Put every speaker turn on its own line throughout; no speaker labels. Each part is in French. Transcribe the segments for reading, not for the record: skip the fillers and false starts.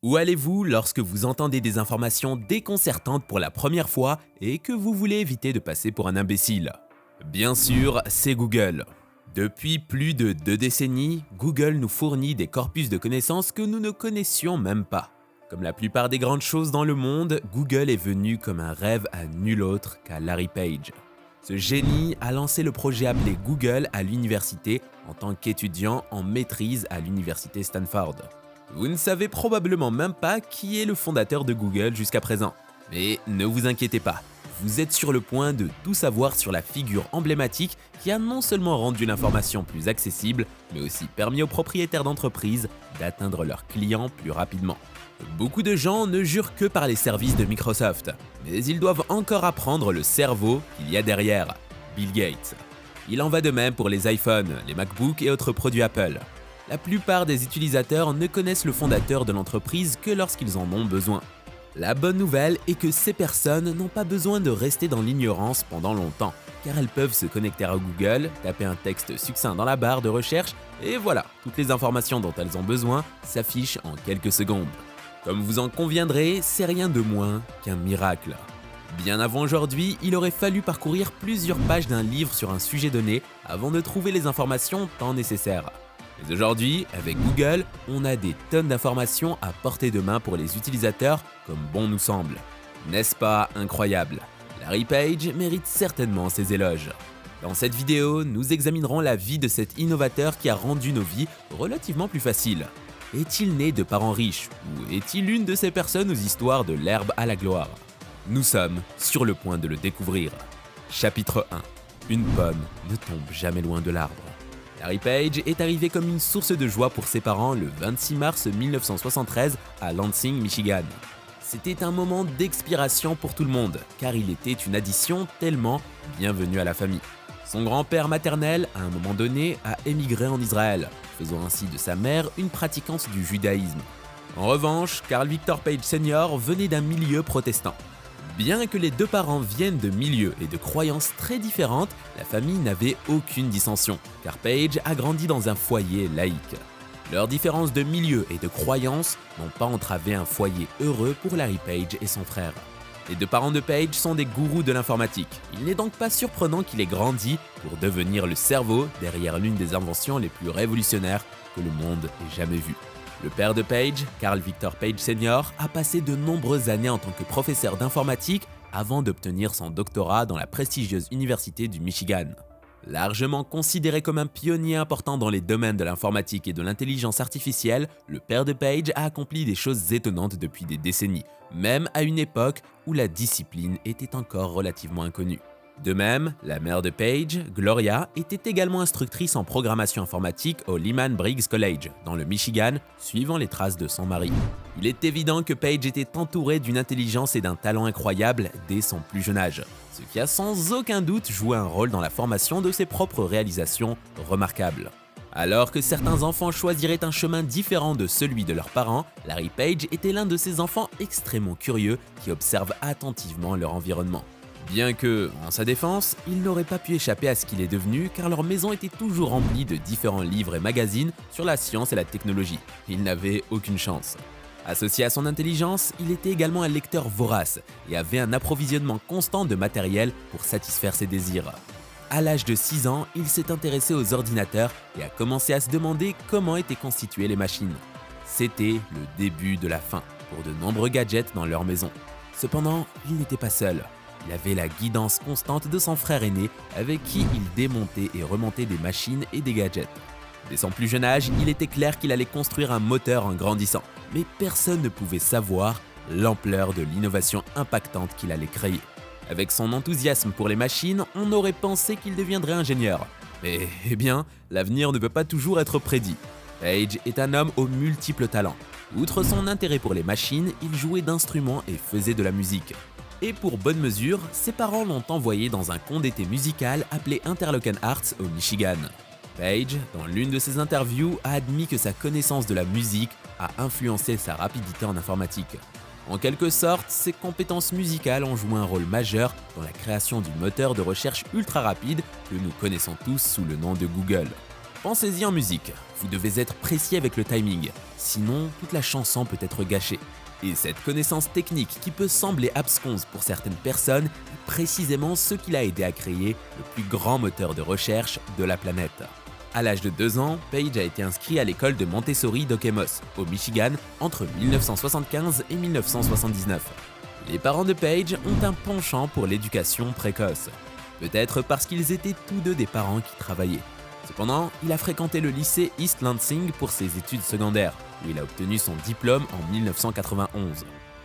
Où allez-vous lorsque vous entendez des informations déconcertantes pour la première fois et que vous voulez éviter de passer pour un imbécile? Bien sûr, c'est Google. Depuis plus de 2 décennies, Google nous fournit des corpus de connaissances que nous ne connaissions même pas. Comme la plupart des grandes choses dans le monde, Google est venu comme un rêve à nul autre qu'à Larry Page. Ce génie a lancé le projet appelé Google à l'université en tant qu'étudiant en maîtrise à l'université Stanford. Vous ne savez probablement même pas qui est le fondateur de Google jusqu'à présent. Mais ne vous inquiétez pas, vous êtes sur le point de tout savoir sur la figure emblématique qui a non seulement rendu l'information plus accessible, mais aussi permis aux propriétaires d'entreprises d'atteindre leurs clients plus rapidement. Beaucoup de gens ne jurent que par les services de Microsoft, mais ils doivent encore apprendre le cerveau qu'il y a derrière, Bill Gates. Il en va de même pour les iPhones, les MacBooks et autres produits Apple. La plupart des utilisateurs ne connaissent le fondateur de l'entreprise que lorsqu'ils en ont besoin. La bonne nouvelle est que ces personnes n'ont pas besoin de rester dans l'ignorance pendant longtemps, car elles peuvent se connecter à Google, taper un texte succinct dans la barre de recherche, et voilà, toutes les informations dont elles ont besoin s'affichent en quelques secondes. Comme vous en conviendrez, c'est rien de moins qu'un miracle. Bien avant aujourd'hui, il aurait fallu parcourir plusieurs pages d'un livre sur un sujet donné avant de trouver les informations tant nécessaires. Mais aujourd'hui, avec Google, on a des tonnes d'informations à portée de main pour les utilisateurs comme bon nous semble. N'est-ce pas incroyable? Larry Page mérite certainement ses éloges. Dans cette vidéo, nous examinerons la vie de cet innovateur qui a rendu nos vies relativement plus faciles. Est-il né de parents riches ou est-il une de ces personnes aux histoires de l'herbe à la gloire? Nous sommes sur le point de le découvrir. Chapitre 1. Une pomme ne tombe jamais loin de l'arbre. Larry Page est arrivé comme une source de joie pour ses parents le 26 mars 1973 à Lansing, Michigan. C'était un moment d'expiration pour tout le monde, car il était une addition tellement bienvenue à la famille. Son grand-père maternel, à un moment donné, a émigré en Israël, faisant ainsi de sa mère une pratiquante du judaïsme. En revanche, Carl Victor Page Sr. venait d'un milieu protestant. Bien que les deux parents viennent de milieux et de croyances très différentes, la famille n'avait aucune dissension, car Page a grandi dans un foyer laïque. Leurs différences de milieu et de croyances n'ont pas entravé un foyer heureux pour Larry Page et son frère. Les deux parents de Page sont des gourous de l'informatique. Il n'est donc pas surprenant qu'il ait grandi pour devenir le cerveau derrière l'une des inventions les plus révolutionnaires que le monde ait jamais vues. Le père de Page, Carl Victor Page Sr., a passé de nombreuses années en tant que professeur d'informatique avant d'obtenir son doctorat dans la prestigieuse université du Michigan. Largement considéré comme un pionnier important dans les domaines de l'informatique et de l'intelligence artificielle, le père de Page a accompli des choses étonnantes depuis des décennies, même à une époque où la discipline était encore relativement inconnue. De même, la mère de Page, Gloria, était également instructrice en programmation informatique au Lehman Briggs College, dans le Michigan, suivant les traces de son mari. Il est évident que Page était entouré d'une intelligence et d'un talent incroyables dès son plus jeune âge, ce qui a sans aucun doute joué un rôle dans la formation de ses propres réalisations remarquables. Alors que certains enfants choisiraient un chemin différent de celui de leurs parents, Larry Page était l'un de ces enfants extrêmement curieux qui observent attentivement leur environnement. Bien que, en sa défense, il n'aurait pas pu échapper à ce qu'il est devenu car leur maison était toujours remplie de différents livres et magazines sur la science et la technologie. Il n'avait aucune chance. Associé à son intelligence, il était également un lecteur vorace et avait un approvisionnement constant de matériel pour satisfaire ses désirs. À l'âge de 6 ans, il s'est intéressé aux ordinateurs et a commencé à se demander comment étaient constituées les machines. C'était le début de la fin pour de nombreux gadgets dans leur maison. Cependant, il n'était pas seul. Il avait la guidance constante de son frère aîné avec qui il démontait et remontait des machines et des gadgets. Dès son plus jeune âge, il était clair qu'il allait construire un moteur en grandissant, mais personne ne pouvait savoir l'ampleur de l'innovation impactante qu'il allait créer. Avec son enthousiasme pour les machines, on aurait pensé qu'il deviendrait ingénieur. Mais eh bien, l'avenir ne peut pas toujours être prédit. Page est un homme aux multiples talents. Outre son intérêt pour les machines, il jouait d'instruments et faisait de la musique. Et pour bonne mesure, ses parents l'ont envoyé dans un camp d'été musical appelé Interlochen Arts au Michigan. Page, dans l'une de ses interviews, a admis que sa connaissance de la musique a influencé sa rapidité en informatique. En quelque sorte, ses compétences musicales ont joué un rôle majeur dans la création du moteur de recherche ultra rapide que nous connaissons tous sous le nom de Google. Pensez-y en musique, vous devez être précis avec le timing, sinon toute la chanson peut être gâchée. Et cette connaissance technique qui peut sembler absconse pour certaines personnes est précisément ce qui l'a aidé à créer le plus grand moteur de recherche de la planète. À l'âge de 2 ans, Page a été inscrit à l'école de Montessori d'Okemos, au Michigan, entre 1975 et 1979. Les parents de Page ont un penchant pour l'éducation précoce. Peut-être parce qu'ils étaient tous deux des parents qui travaillaient. Cependant, il a fréquenté le lycée East Lansing pour ses études secondaires, où il a obtenu son diplôme en 1991.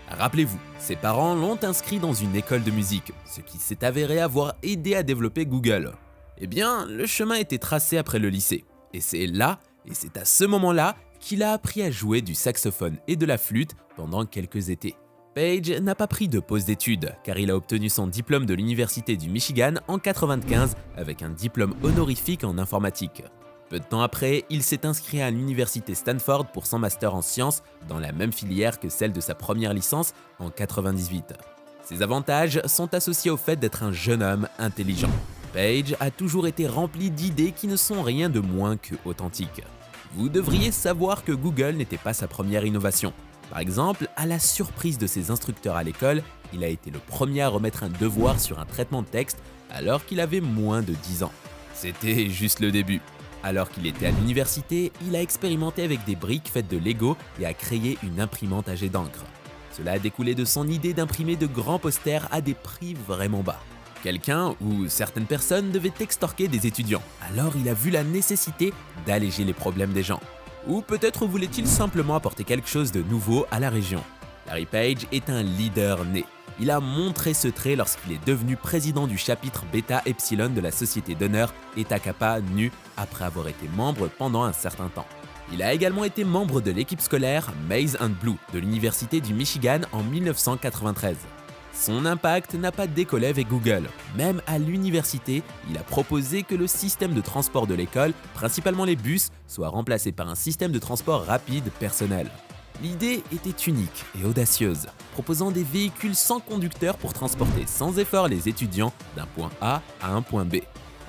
Rappelez-vous, ses parents l'ont inscrit dans une école de musique, ce qui s'est avéré avoir aidé à développer Google. Eh bien, le chemin était tracé après le lycée, et c'est à ce moment-là qu'il a appris à jouer du saxophone et de la flûte pendant quelques étés. Page n'a pas pris de pause d'études, car il a obtenu son diplôme de l'Université du Michigan en 1995 avec un diplôme honorifique en informatique. Peu de temps après, il s'est inscrit à l'Université Stanford pour son master en sciences dans la même filière que celle de sa première licence en 1998. Ses avantages sont associés au fait d'être un jeune homme intelligent. Page a toujours été rempli d'idées qui ne sont rien de moins que authentiques. Vous devriez savoir que Google n'était pas sa première innovation. Par exemple, à la surprise de ses instructeurs à l'école, il a été le premier à remettre un devoir sur un traitement de texte alors qu'il avait moins de 10 ans. C'était juste le début. Alors qu'il était à l'université, il a expérimenté avec des briques faites de Lego et a créé une imprimante à jet d'encre. Cela a découlé de son idée d'imprimer de grands posters à des prix vraiment bas. Quelqu'un ou certaines personnes devaient extorquer des étudiants, alors il a vu la nécessité d'alléger les problèmes des gens. Ou peut-être voulait-il simplement apporter quelque chose de nouveau à la région. Larry Page est un leader né. Il a montré ce trait lorsqu'il est devenu président du chapitre Beta Epsilon de la société d'honneur Eta Kappa Nu après avoir été membre pendant un certain temps. Il a également été membre de l'équipe scolaire Maize and Blue de l'Université du Michigan en 1993. Son impact n'a pas décollé avec Google. Même à l'université, il a proposé que le système de transport de l'école, principalement les bus, soit remplacé par un système de transport rapide personnel. L'idée était unique et audacieuse, proposant des véhicules sans conducteur pour transporter sans effort les étudiants d'un point A à un point B.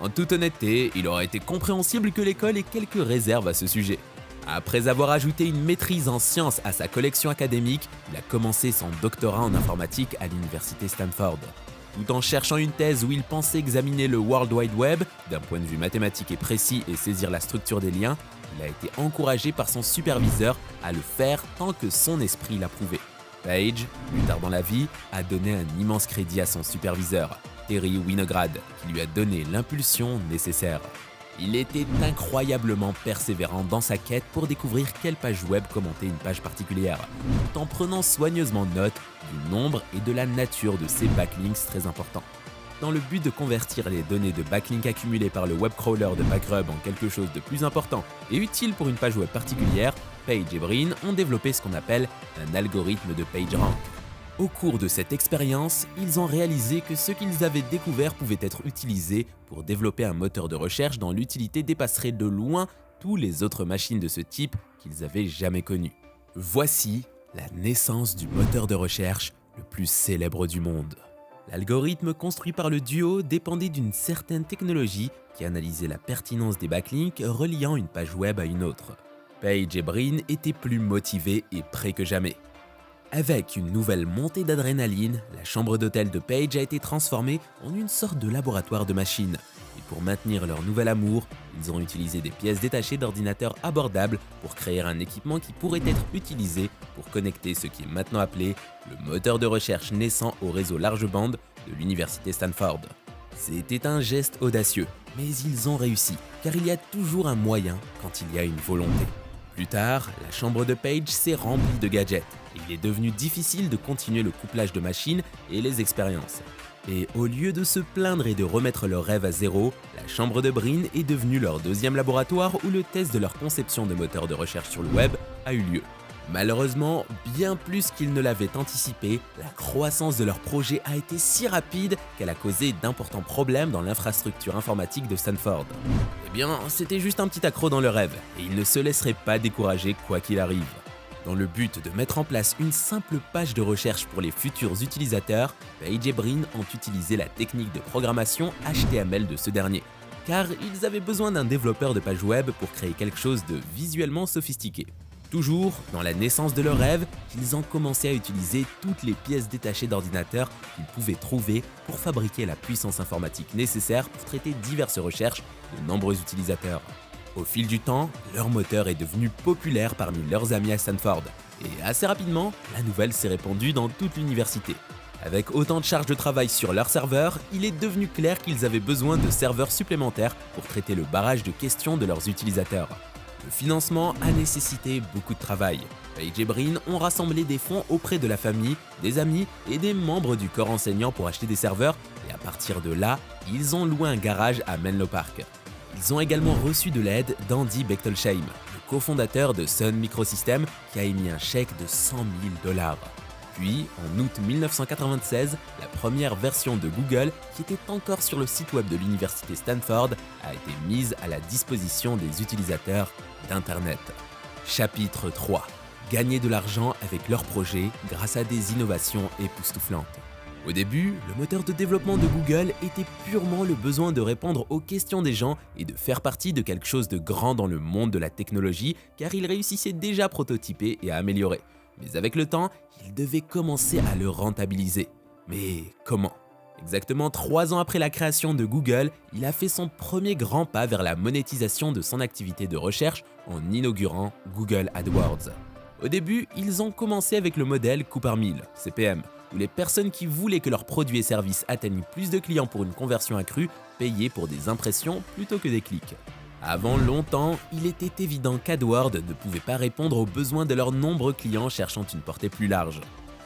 En toute honnêteté, il aurait été compréhensible que l'école ait quelques réserves à ce sujet. Après avoir ajouté une maîtrise en sciences à sa collection académique, il a commencé son doctorat en informatique à l'université Stanford. Tout en cherchant une thèse où il pensait examiner le World Wide Web, d'un point de vue mathématique et précis et saisir la structure des liens, il a été encouragé par son superviseur à le faire tant que son esprit l'approuvait. Page, plus tard dans la vie, a donné un immense crédit à son superviseur, Terry Winograd, qui lui a donné l'impulsion nécessaire. Il était incroyablement persévérant dans sa quête pour découvrir quelle page web commenter une page particulière, tout en prenant soigneusement note du nombre et de la nature de ces backlinks très importants. Dans le but de convertir les données de backlink accumulées par le web crawler de Packrub en quelque chose de plus important et utile pour une page web particulière, Page et Brin ont développé ce qu'on appelle un algorithme de PageRank. Au cours de cette expérience, ils ont réalisé que ce qu'ils avaient découvert pouvait être utilisé pour développer un moteur de recherche dont l'utilité dépasserait de loin toutes les autres machines de ce type qu'ils avaient jamais connues. Voici la naissance du moteur de recherche le plus célèbre du monde. L'algorithme construit par le duo dépendait d'une certaine technologie qui analysait la pertinence des backlinks reliant une page web à une autre. Page et Brin étaient plus motivés et prêts que jamais. Avec une nouvelle montée d'adrénaline, la chambre d'hôtel de Page a été transformée en une sorte de laboratoire de machines. Et pour maintenir leur nouvel amour, ils ont utilisé des pièces détachées d'ordinateurs abordables pour créer un équipement qui pourrait être utilisé pour connecter ce qui est maintenant appelé le moteur de recherche naissant au réseau large bande de l'université Stanford. C'était un geste audacieux, mais ils ont réussi, car il y a toujours un moyen quand il y a une volonté. Plus tard, la chambre de Page s'est remplie de gadgets et il est devenu difficile de continuer le couplage de machines et les expériences. Et au lieu de se plaindre et de remettre leur rêve à zéro, la chambre de Brin est devenue leur deuxième laboratoire où le test de leur conception de moteur de recherche sur le web a eu lieu. Malheureusement, bien plus qu'ils ne l'avaient anticipé, la croissance de leur projet a été si rapide qu'elle a causé d'importants problèmes dans l'infrastructure informatique de Stanford. Eh bien, c'était juste un petit accroc dans le rêve, et ils ne se laisseraient pas décourager quoi qu'il arrive. Dans le but de mettre en place une simple page de recherche pour les futurs utilisateurs, Page et Brin ont utilisé la technique de programmation HTML de ce dernier. car ils avaient besoin d'un développeur de page web pour créer quelque chose de visuellement sophistiqué. Toujours dans la naissance de leur rêve, ils ont commencé à utiliser toutes les pièces détachées d'ordinateurs qu'ils pouvaient trouver pour fabriquer la puissance informatique nécessaire pour traiter diverses recherches de nombreux utilisateurs. Au fil du temps, leur moteur est devenu populaire parmi leurs amis à Stanford, et assez rapidement, la nouvelle s'est répandue dans toute l'université. Avec autant de charges de travail sur leur serveur, il est devenu clair qu'ils avaient besoin de serveurs supplémentaires pour traiter le barrage de questions de leurs utilisateurs. Le financement a nécessité beaucoup de travail. Page et Brin ont rassemblé des fonds auprès de la famille, des amis et des membres du corps enseignant pour acheter des serveurs, et à partir de là, ils ont loué un garage à Menlo Park. Ils ont également reçu de l'aide d'Andy Bechtolsheim, le cofondateur de Sun Microsystems, qui a émis un chèque de 100 000 $. Puis, en août 1996, la première version de Google, qui était encore sur le site web de l'université Stanford, a été mise à la disposition des utilisateurs d'Internet. Chapitre 3. Gagner de l'argent avec leurs projets grâce à des innovations époustouflantes. Au début, le moteur de développement de Google était purement le besoin de répondre aux questions des gens et de faire partie de quelque chose de grand dans le monde de la technologie, car il réussissait déjà à prototyper et à améliorer. Mais avec le temps, il devait commencer à le rentabiliser. Mais comment ? Exactement 3 ans après la création de Google, il a fait son premier grand pas vers la monétisation de son activité de recherche en inaugurant Google AdWords. Au début, ils ont commencé avec le modèle coût par mille, CPM, où les personnes qui voulaient que leurs produits et services atteignent plus de clients pour une conversion accrue payaient pour des impressions plutôt que des clics. Avant longtemps, il était évident qu'AdWords ne pouvait pas répondre aux besoins de leurs nombreux clients cherchant une portée plus large.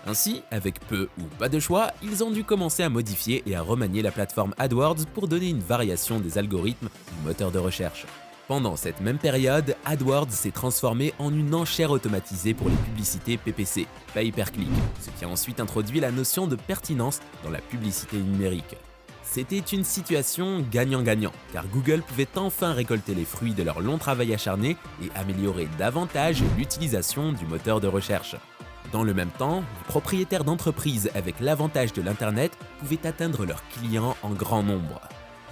Ainsi, avec peu ou pas de choix, ils ont dû commencer à modifier et à remanier la plateforme AdWords pour donner une variation des algorithmes du moteur de recherche. Pendant cette même période, AdWords s'est transformé en une enchère automatisée pour les publicités PPC, Pay Per Click, ce qui a ensuite introduit la notion de pertinence dans la publicité numérique. C'était une situation gagnant-gagnant, car Google pouvait enfin récolter les fruits de leur long travail acharné et améliorer davantage l'utilisation du moteur de recherche. Dans le même temps, les propriétaires d'entreprises avec l'avantage de l'Internet pouvaient atteindre leurs clients en grand nombre.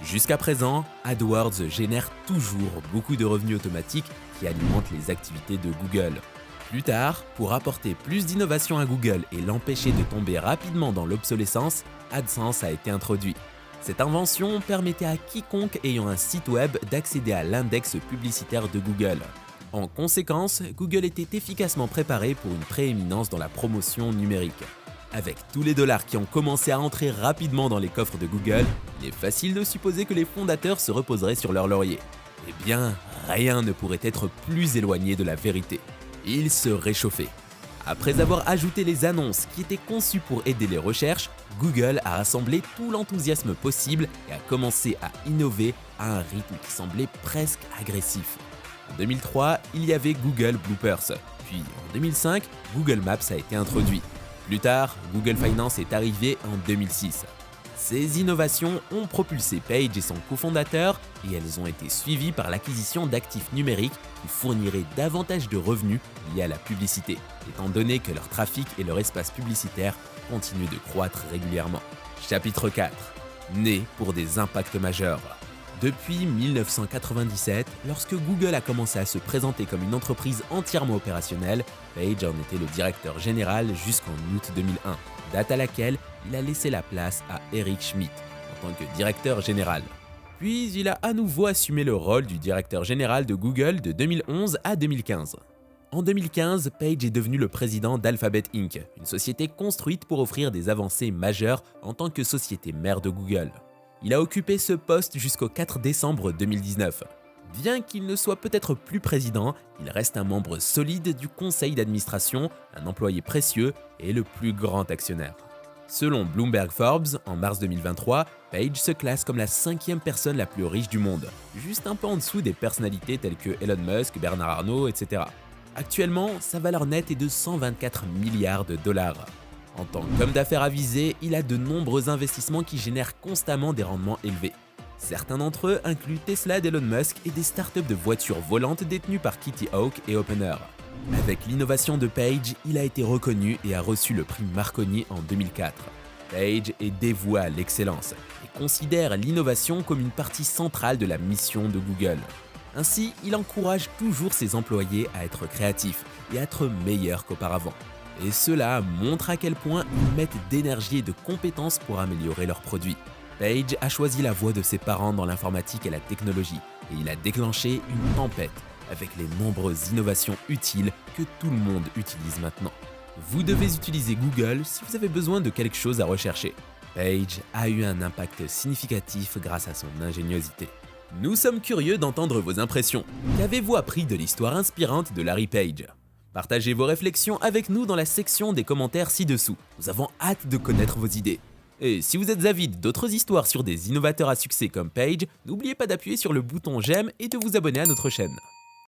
Jusqu'à présent, AdWords génère toujours beaucoup de revenus automatiques qui alimentent les activités de Google. Plus tard, pour apporter plus d'innovation à Google et l'empêcher de tomber rapidement dans l'obsolescence, AdSense a été introduit. Cette invention permettait à quiconque ayant un site web d'accéder à l'index publicitaire de Google. En conséquence, Google était efficacement préparé pour une prééminence dans la promotion numérique. Avec tous les dollars qui ont commencé à entrer rapidement dans les coffres de Google, il est facile de supposer que les fondateurs se reposeraient sur leur laurier. Eh bien, rien ne pourrait être plus éloigné de la vérité. Ils se réchauffaient. Après avoir ajouté les annonces qui étaient conçues pour aider les recherches, Google a rassemblé tout l'enthousiasme possible et a commencé à innover à un rythme qui semblait presque agressif. En 2003, il y avait Google Bloopers, puis en 2005, Google Maps a été introduit. Plus tard, Google Finance est arrivé en 2006. Ces innovations ont propulsé Page et son cofondateur et elles ont été suivies par l'acquisition d'actifs numériques qui fourniraient davantage de revenus liés à la publicité, étant donné que leur trafic et leur espace publicitaire continuent de croître régulièrement. Chapitre 4. Né pour des impacts majeurs. Depuis 1997, lorsque Google a commencé à se présenter comme une entreprise entièrement opérationnelle, Page en était le directeur général jusqu'en août 2001, date à laquelle il a laissé la place à Eric Schmidt en tant que directeur général. Puis il a à nouveau assumé le rôle du directeur général de Google de 2011 à 2015. En 2015, Page est devenu le président d'Alphabet Inc., une société construite pour offrir des avancées majeures en tant que société mère de Google. Il a occupé ce poste jusqu'au 4 décembre 2019. Bien qu'il ne soit peut-être plus président, il reste un membre solide du conseil d'administration, un employé précieux et le plus grand actionnaire. Selon Bloomberg Forbes, en mars 2023, Page se classe comme la 5e personne la plus riche du monde, juste un peu en dessous des personnalités telles que Elon Musk, Bernard Arnault, etc. Actuellement, sa valeur nette est de 124 milliards de dollars. En tant qu'homme d'affaires avisé, il a de nombreux investissements qui génèrent constamment des rendements élevés. Certains d'entre eux incluent Tesla d'Elon Musk et des startups de voitures volantes détenues par Kitty Hawk et Opener. Avec l'innovation de Page, il a été reconnu et a reçu le prix Marconi en 2004. Page est dévoué à l'excellence et considère l'innovation comme une partie centrale de la mission de Google. Ainsi, il encourage toujours ses employés à être créatifs et à être meilleurs qu'auparavant. Et cela montre à quel point ils mettent d'énergie et de compétences pour améliorer leurs produits. Page a choisi la voie de ses parents dans l'informatique et la technologie, et il a déclenché une tempête avec les nombreuses innovations utiles que tout le monde utilise maintenant. Vous devez utiliser Google si vous avez besoin de quelque chose à rechercher. Page a eu un impact significatif grâce à son ingéniosité. Nous sommes curieux d'entendre vos impressions. Qu'avez-vous appris de l'histoire inspirante de Larry Page ? Partagez vos réflexions avec nous dans la section des commentaires ci-dessous. Nous avons hâte de connaître vos idées. Et si vous êtes avide d'autres histoires sur des innovateurs à succès comme Page, n'oubliez pas d'appuyer sur le bouton j'aime et de vous abonner à notre chaîne.